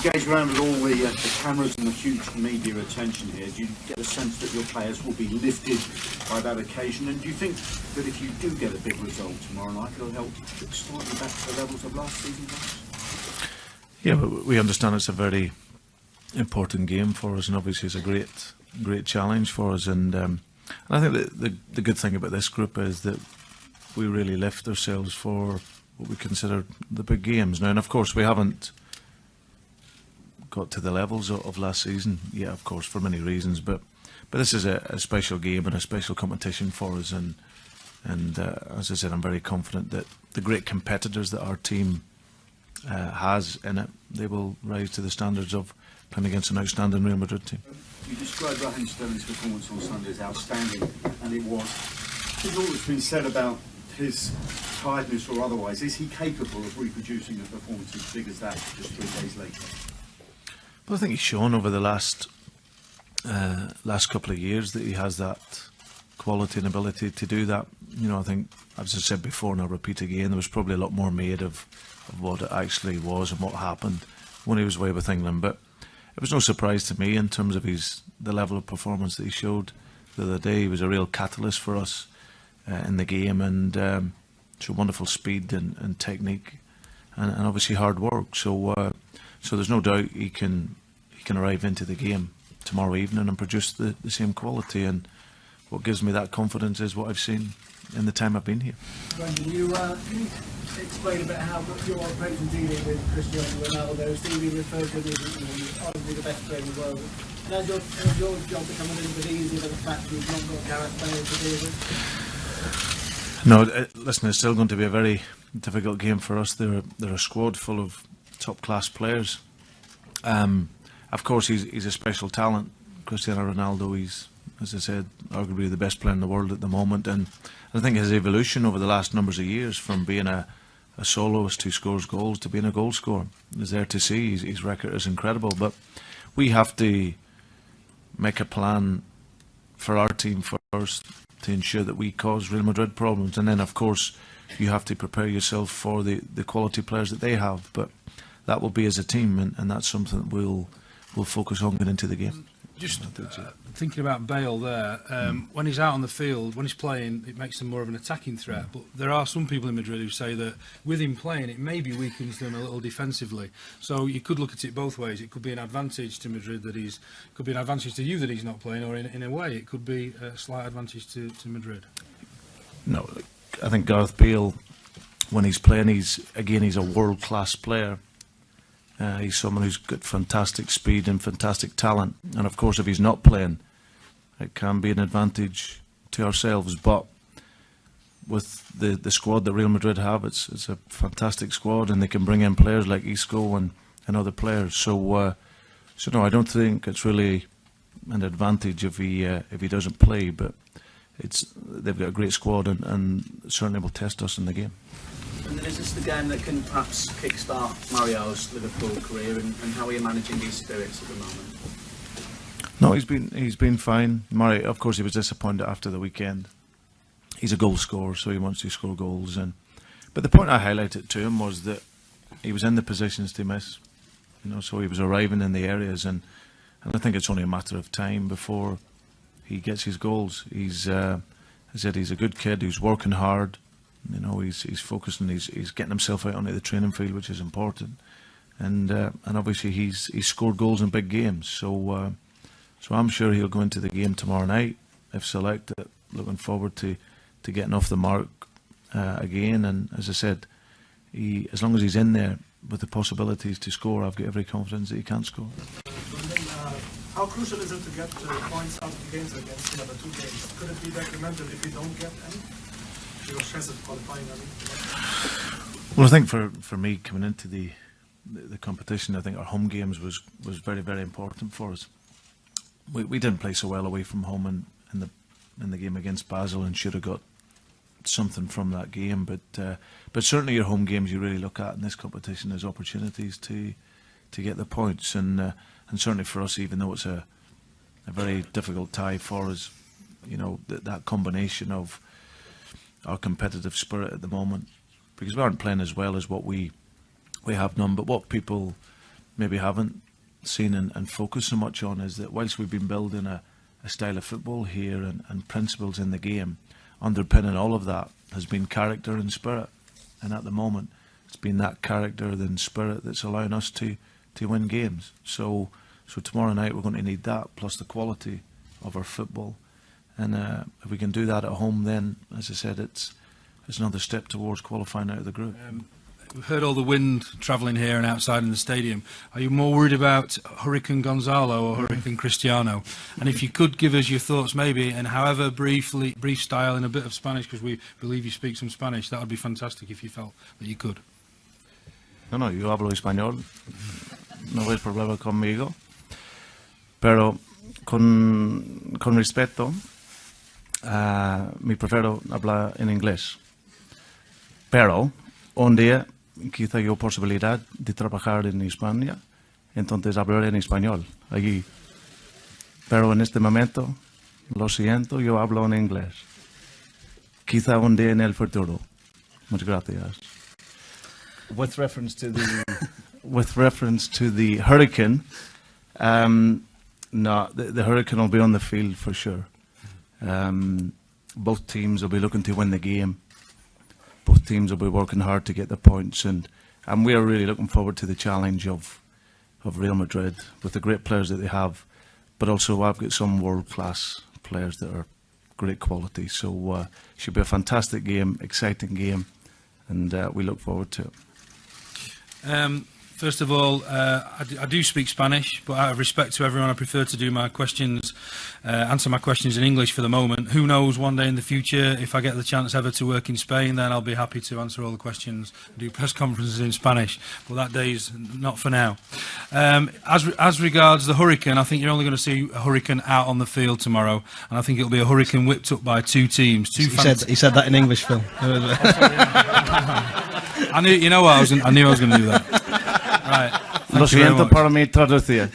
you gauge around with all the cameras and the huge media attention here, do you get a sense that your players will be lifted by that occasion? And do you think that if you do get a big result tomorrow night, it'll help slightly back to the levels of last season, perhaps? Yeah, but we understand it's a very important game for us, and obviously it's a great challenge for us. And I think that the good thing about this group is that we really lift ourselves for what we consider the big games now. And of course, we haven't got to the levels of last season, yeah, of course, for many reasons. But this is a special game and a special competition for us. And as I said, I'm very confident that the great competitors that our team has in it, they will rise to the standards of playing against an outstanding Real Madrid team. You described Raheem Sterling's performance on Sunday as outstanding, and it was. There's always been said about his tiredness or otherwise. Is he capable of reproducing a performance as big as that just 3 days later? Well, I think he's shown over the last couple of years that he has that quality and ability to do that. You know, I think, as I said before, and I'll repeat again, there was probably a lot more made of what it actually was and what happened when he was away with England. But it was no surprise to me in terms of the level of performance that he showed the other day. He was a real catalyst for us in the game, and showed wonderful speed and technique, and obviously hard work. So there's no doubt he can arrive into the game tomorrow evening and produce the same quality. And what gives me that confidence is what I've seen in the time I've been here. Brendan, can you explain a bit how your approach in dealing with Cristiano Ronaldo? Stevie referred to him as arguably the best player in the world. And has your job become a little bit easier than the fact that you've not got Gareth Bale to deal with? No, listen, it's still going to be a very difficult game for us. They're a squad full of top-class players. Of course, he's a special talent, Cristiano Ronaldo. He's, as I said, arguably the best player in the world at the moment. And I think his evolution over the last numbers of years from being a soloist who scores goals to being a goal scorer is there to see. His record is incredible. But we have to make a plan for our team first to ensure that we cause Real Madrid problems. And then, of course, you have to prepare yourself for the quality players that they have. But that will be as a team, and that's something that we'll focus on getting into the game. Just thinking about Bale there, when he's out on the field, when he's playing, it makes him more of an attacking threat. But there are some people in Madrid who say that with him playing, it maybe weakens them a little defensively. So you could look at it both ways. It could be an advantage to Madrid could be an advantage to you that he's not playing, or in a way, it could be a slight advantage to Madrid. No, I think Gareth Bale, when he's playing, he's a world-class player. He's someone who's got fantastic speed and fantastic talent. And of course, if he's not playing, it can be an advantage to ourselves. But with the squad that Real Madrid have, it's a fantastic squad, and they can bring in players like Isco and other players. So no, I don't think it's really an advantage if he doesn't play. But they've got a great squad, and certainly will test us in the game. And then is this the game that can perhaps kickstart Mario's Liverpool career, and how are you managing his spirits at the moment? No, he's been fine. Mario, of course, he was disappointed after the weekend. He's a goal scorer, so he wants to score goals. But the point I highlighted to him was that he was in the positions to miss. You know, so he was arriving in the areas, and I think it's only a matter of time before he gets his goals. He's I said he's a good kid who's working hard. You know, he's focusing. He's getting himself out onto the training field, which is important. And obviously he's scored goals in big games. So I'm sure he'll go into the game tomorrow night if selected. Looking forward to getting off the mark again. And as I said, as long as he's in there with the possibilities to score, I've got every confidence that he can score. How crucial is it to get points out of the games against the other two games? Could it be detrimental if you don't get any? Your chances of qualifying, Well, I think for me coming into the competition, I think our home games was very, very important for us. We didn't play so well away from home in the game against Basel, and should have got something from that game. But certainly your home games you really look at in this competition as opportunities to get the points, and certainly for us, even though it's a very difficult tie for us, you know, that combination of our competitive spirit at the moment, because we aren't playing as well as what we have done. But what people maybe haven't seen and focused so much on is that whilst we've been building a style of football here and principles in the game, underpinning all of that has been character and spirit. And at the moment, it's been that character and spirit that's allowing us to win games. So tomorrow night we're going to need that, plus the quality of our football. And if we can do that at home, then, as I said, it's another step towards qualifying out of the group. We've heard all the wind travelling here and outside in the stadium. Are you more worried about Hurricane Gonzalo or Hurricane Cristiano? And if you could give us your thoughts, maybe, and however brief style in a bit of Spanish, because we believe you speak some Spanish, that would be fantastic if you felt that you could. No, yo hablo español. No ves problema conmigo. Pero con respeto, me prefiero hablar en inglés. Pero un día quizá yo posibilidad de trabajar en España, entonces hablaré en español allí. Pero en este momento, lo siento, yo hablo en inglés. Quizá un día en el futuro. Muchas gracias. With reference to the hurricane, no, the hurricane will be on the field for sure. Both teams will be looking to win the game. Both teams will be working hard to get the points, and we are really looking forward to the challenge of Real Madrid with the great players that they have, but also I've got some world-class players that are great quality. So it should be a fantastic game, exciting game, and we look forward to it. First of all, I do speak Spanish, but out of respect to everyone, I prefer to do my questions, answer my questions in English for the moment. Who knows, one day in the future, if I get the chance ever to work in Spain, then I'll be happy to answer all the questions, do press conferences in Spanish. But that day's not for now. As regards the hurricane, I think you're only going to see a hurricane out on the field tomorrow, and I think it'll be a hurricane whipped up by two teams. he said that in English, Phil. I knew, you know what, I knew I was going to do that. Right. Lo siento para mi traducir.